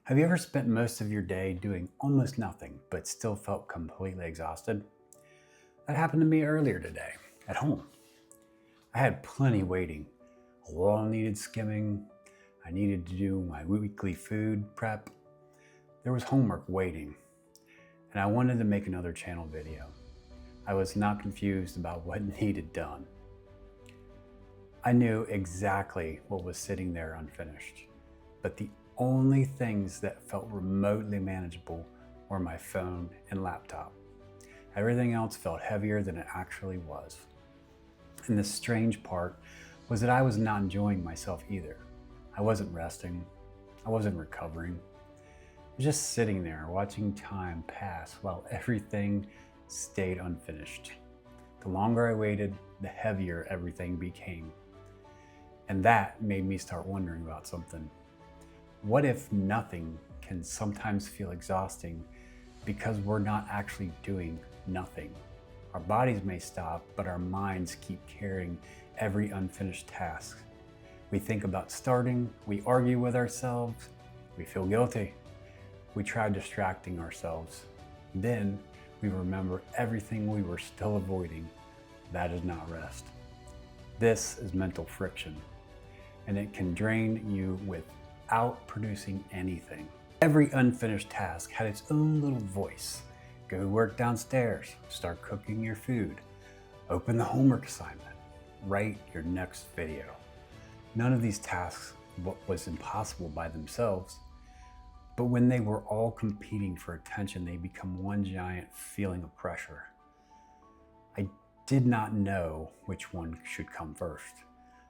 Have you ever spent most of your day doing almost nothing, but still felt completely exhausted? That happened to me earlier today at home. I had plenty waiting. A wall needed skimming. I needed to do my weekly food prep. There was homework waiting, and I wanted to make another channel video. I was not confused about what needed done. I knew exactly what was sitting there unfinished, but the only things that felt remotely manageable were my phone and laptop. Everything else felt heavier than it actually was. And the strange part was that I was not enjoying myself either. I wasn't resting. I wasn't recovering. I was just sitting there watching time pass while everything stayed unfinished. The longer I waited, the heavier everything became. And that made me start wondering about something. What if nothing can sometimes feel exhausting because we're not actually doing nothing? Our bodies may stop, but our minds keep carrying every unfinished task. We think about starting, we argue with ourselves, we feel guilty. We try distracting ourselves. Then we remember everything we were still avoiding. That is not rest. This is mental friction, and it can drain you without producing anything. Every unfinished task had its own little voice. Go work downstairs, start cooking your food, open the homework assignment, write your next video. None of these tasks was impossible by themselves, but when they were all competing for attention, they become one giant feeling of pressure. I did not know which one should come first.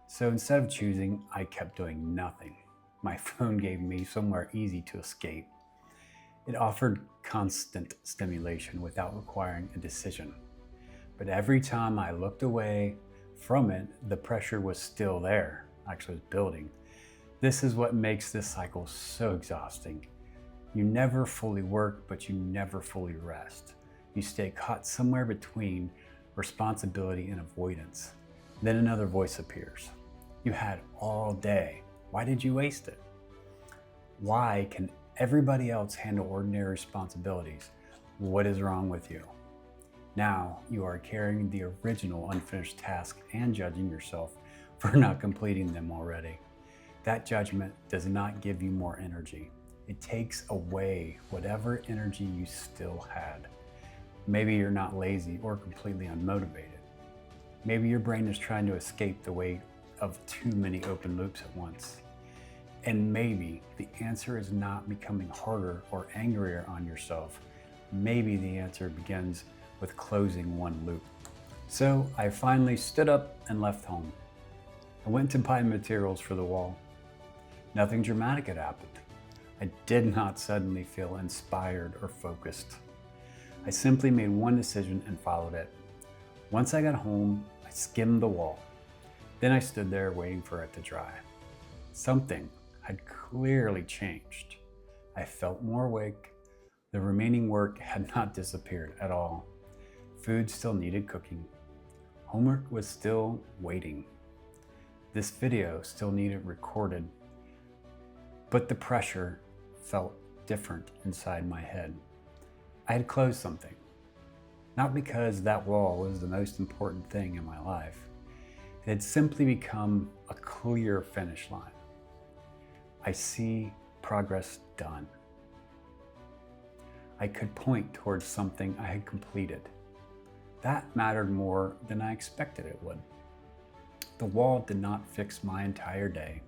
So instead of choosing, I kept doing nothing. My phone gave me somewhere easy to escape. It offered constant stimulation without requiring a decision. But every time I looked away from it, the pressure was still there, actually was building. This is what makes this cycle so exhausting. You never fully work, but you never fully rest. You stay caught somewhere between responsibility and avoidance. Then another voice appears. You had all day. Why did you waste it? Why can everybody else handle ordinary responsibilities? What is wrong with you? Now you are carrying the original unfinished task and judging yourself for not completing them already. That judgment does not give you more energy. It takes away whatever energy you still had. Maybe you're not lazy or completely unmotivated. Maybe your brain is trying to escape the weight of too many open loops at once. And maybe the answer is not becoming harder or angrier on yourself. Maybe the answer begins with closing one loop. So I finally stood up and left home. I went to buy materials for the wall. Nothing dramatic had happened. I did not suddenly feel inspired or focused. I simply made one decision and followed it. Once I got home, I skimmed the wall. Then I stood there waiting for it to dry. Something had clearly changed. I felt more awake. The remaining work had not disappeared at all. Food still needed cooking. Homework was still waiting. This video still needed recorded. But the pressure felt different inside my head. I had closed something. Not because that wall was the most important thing in my life. It had simply become a clear finish line. I see progress done. I could point towards something I had completed. That mattered more than I expected it would. The wall did not fix my entire day,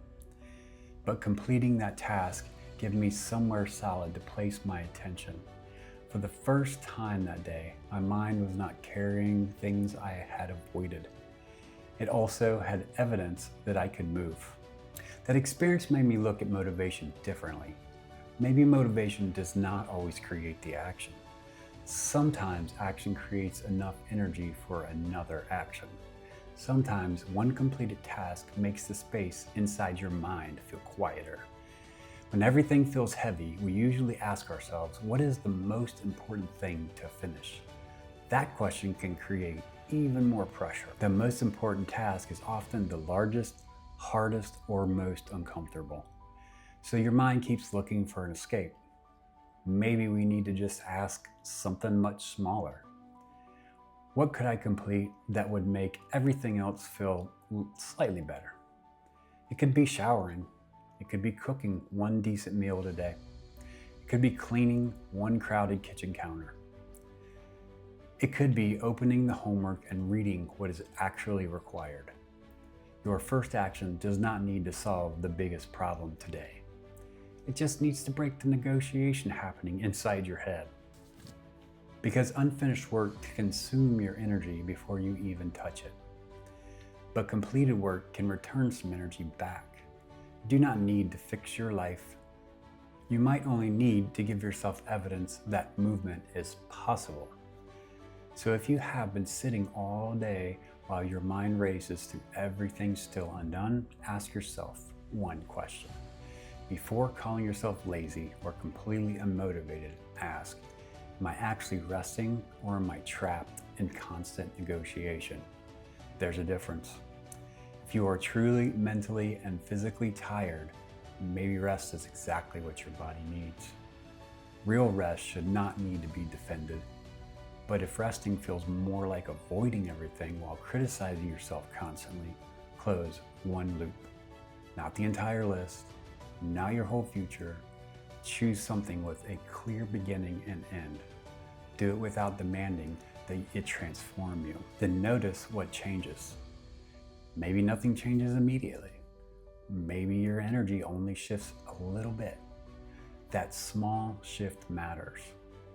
but completing that task gave me somewhere solid to place my attention. For the first time that day, my mind was not carrying things I had avoided. It also had evidence that I could move. That experience made me look at motivation differently. Maybe motivation does not always create the action. Sometimes action creates enough energy for another action. Sometimes one completed task makes the space inside your mind feel quieter. When everything feels heavy, we usually ask ourselves, what is the most important thing to finish? That question can create even more pressure. The most important task is often the largest, hardest, or most uncomfortable. So your mind keeps looking for an escape. Maybe we need to just ask something much smaller. What could I complete that would make everything else feel slightly better? It could be showering. It could be cooking one decent meal a day. It could be cleaning one crowded kitchen counter. It could be opening the homework and reading what is actually required. Your first action does not need to solve the biggest problem today. It just needs to break the negotiation happening inside your head. Because unfinished work can consume your energy before you even touch it. But completed work can return some energy back. You do not need to fix your life. You might only need to give yourself evidence that movement is possible. So if you have been sitting all day while your mind races through everything still undone, ask yourself one question. Before calling yourself lazy or completely unmotivated, ask, am I actually resting or am I trapped in constant negotiation? There's a difference. If you are truly mentally and physically tired, maybe rest is exactly what your body needs. Real rest should not need to be defended. But if resting feels more like avoiding everything while criticizing yourself constantly, close one loop. Not the entire list, not your whole future. Choose something with a clear beginning and end. Do it without demanding that it transform you. Then notice what changes. Maybe nothing changes immediately. Maybe your energy only shifts a little bit. That small shift matters.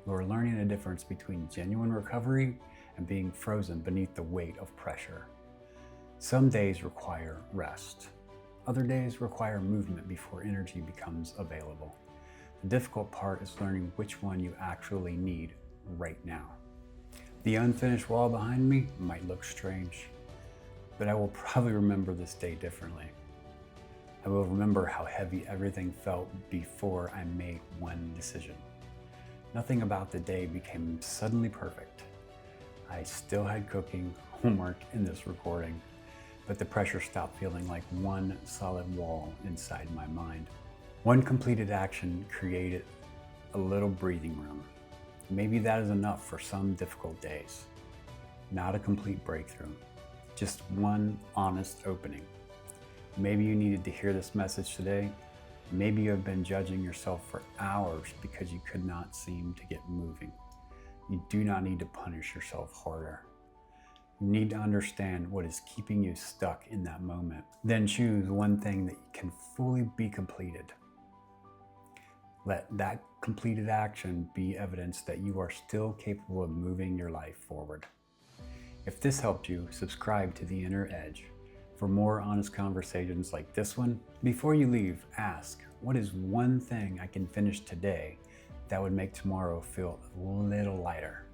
You're learning the difference between genuine recovery and being frozen beneath the weight of pressure. Some days require rest. Other days require movement before energy becomes available. The difficult part is learning which one you actually need right now. The unfinished wall behind me might look strange, but I will probably remember this day differently. I will remember how heavy everything felt before I made one decision. Nothing about the day became suddenly perfect. I still had cooking, homework, and this recording, but the pressure stopped feeling like one solid wall inside my mind. One completed action created a little breathing room. Maybe that is enough for some difficult days. Not a complete breakthrough, just one honest opening. Maybe you needed to hear this message today. Maybe you have been judging yourself for hours because you could not seem to get moving. You do not need to punish yourself harder. You need to understand what is keeping you stuck in that moment. Then choose one thing that can fully be completed. Let that completed action be evidence that you are still capable of moving your life forward. If this helped you, subscribe to The Inner Edge. For more honest conversations like this one, before you leave, ask, what is one thing I can finish today that would make tomorrow feel a little lighter?